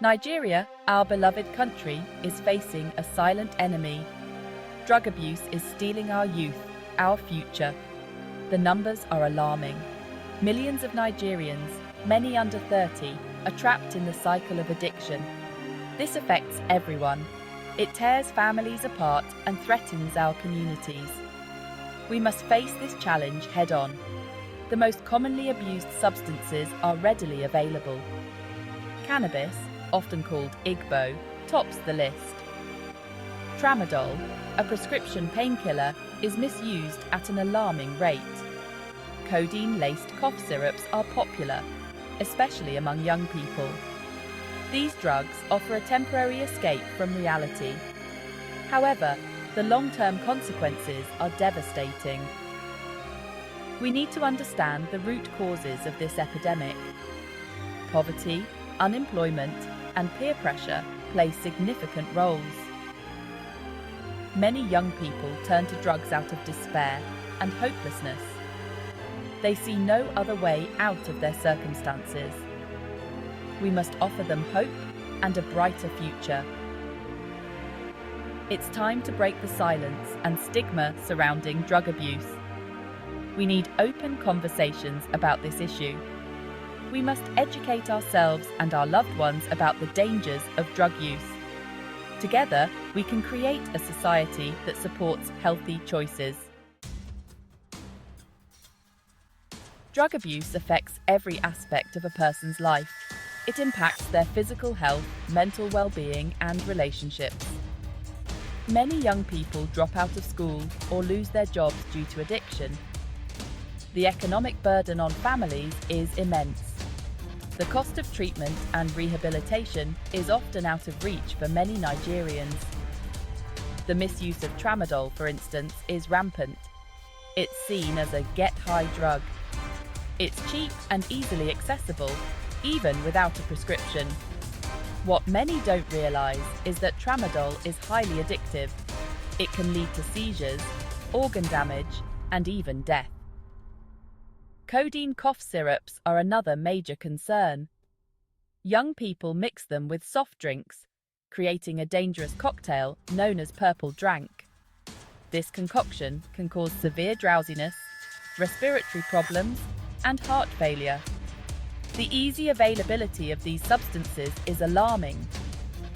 Nigeria, our beloved country, is facing a silent enemy. Drug abuse is stealing our youth, our future. The numbers are alarming. Millions of Nigerians, many under 30, are trapped in the cycle of addiction. This affects everyone. It tears families apart and threatens our communities. We must face this challenge head-on. The most commonly abused substances are readily available. Cannabis, often called Igbo, tops the list. Tramadol, a prescription painkiller, is misused at an alarming rate. Codeine-laced cough syrups are popular, especially among young people. These drugs offer a temporary escape from reality. However, the long-term consequences are devastating. We need to understand the root causes of this epidemic. Poverty, unemployment, and peer pressure play significant roles. Many young people turn to drugs out of despair and hopelessness. They see no other way out of their circumstances. We must offer them hope and a brighter future. It's time to break the silence and stigma surrounding drug abuse. We need open conversations about this issue. We must educate ourselves and our loved ones about the dangers of drug use. Together, we can create a society that supports healthy choices. Drug abuse affects every aspect of a person's life. It impacts their physical health, mental well-being, and relationships. Many young people drop out of school or lose their jobs due to addiction. The economic burden on families is immense. The cost of treatment and rehabilitation is often out of reach for many Nigerians. The misuse of tramadol, for instance, is rampant. It's seen as a get-high drug. It's cheap and easily accessible, even without a prescription. What many don't realize is that tramadol is highly addictive. It can lead to seizures, organ damage, and even death. Codeine cough syrups are another major concern. Young people mix them with soft drinks, creating a dangerous cocktail known as purple drank. This concoction can cause severe drowsiness, respiratory problems, and heart failure. The easy availability of these substances is alarming.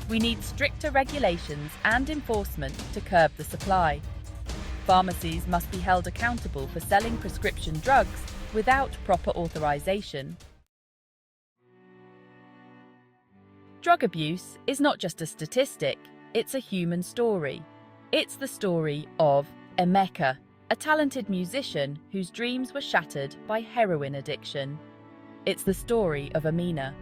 We need stricter regulations and enforcement to curb the supply. Pharmacies must be held accountable for selling prescription drugs without proper authorization. Drug abuse is not just a statistic, it's a human story. It's the story of Emeka, a talented musician whose dreams were shattered by heroin addiction. It's the story of Amina,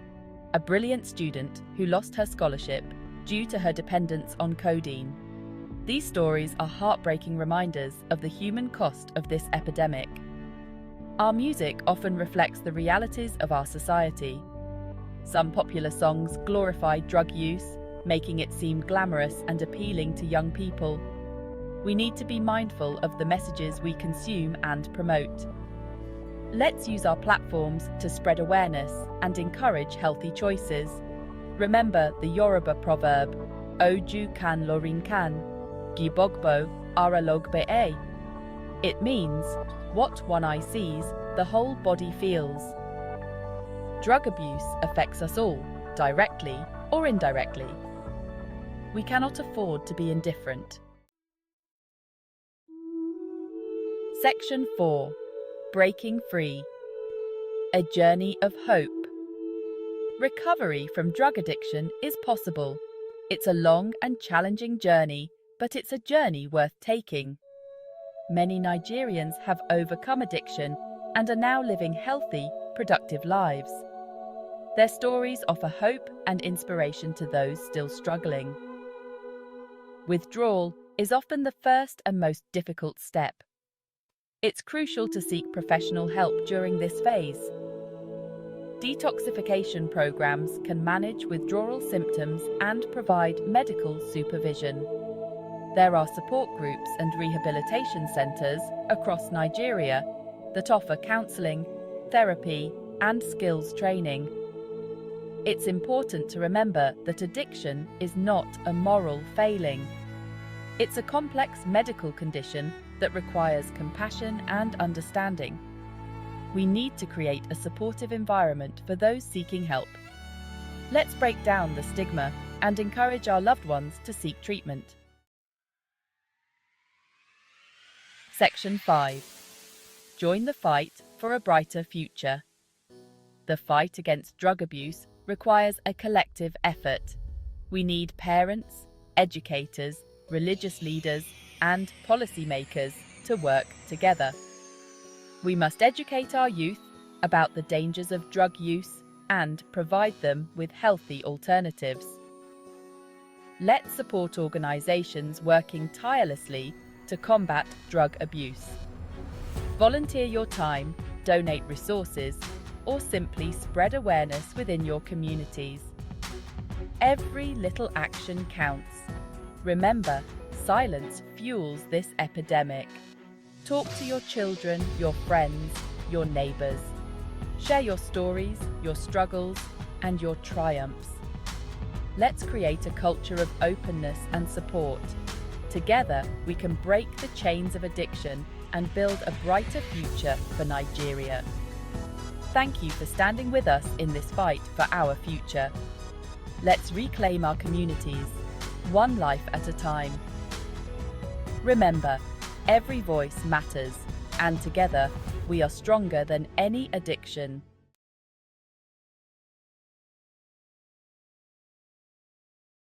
a brilliant student who lost her scholarship due to her dependence on codeine. These stories are heartbreaking reminders of the human cost of this epidemic. Our music often reflects the realities of our society. Some popular songs glorify drug use, making it seem glamorous and appealing to young people. We need to be mindful of the messages we consume and promote. Let's use our platforms to spread awareness and encourage healthy choices. Remember the Yoruba proverb, Oju kan lorin kan, gibogbo ara logbe e. It means, what one eye sees, the whole body feels. Drug abuse affects us all, directly or indirectly. We cannot afford to be indifferent. Section 4. Breaking Free. A journey of hope. Recovery from drug addiction is possible. It's a long and challenging journey, but it's a journey worth taking. Many Nigerians have overcome addiction and are now living healthy, productive lives. Their stories offer hope and inspiration to those still struggling. Withdrawal is often the first and most difficult step. It's crucial to seek professional help during this phase. Detoxification programs can manage withdrawal symptoms and provide medical supervision. There are support groups and rehabilitation centers across Nigeria that offer counseling, therapy, and skills training. It's important to remember that addiction is not a moral failing. It's a complex medical condition that requires compassion and understanding. We need to create a supportive environment for those seeking help. Let's break down the stigma and encourage our loved ones to seek treatment. Section 5. Join the fight for a brighter future. The fight against drug abuse requires a collective effort. We need parents, educators, religious leaders, and policymakers to work together. We must educate our youth about the dangers of drug use and provide them with healthy alternatives. Let's support organizations working tirelessly to combat drug abuse. Volunteer your time, donate resources, or simply spread awareness within your communities. Every little action counts. Remember, silence fuels this epidemic. Talk to your children, your friends, your neighbors. Share your stories, your struggles, and your triumphs. Let's create a culture of openness and support. Together, we can break the chains of addiction and build a brighter future for Nigeria. Thank you for standing with us in this fight for our future. Let's reclaim our communities, one life at a time. Remember, every voice matters, and together, we are stronger than any addiction.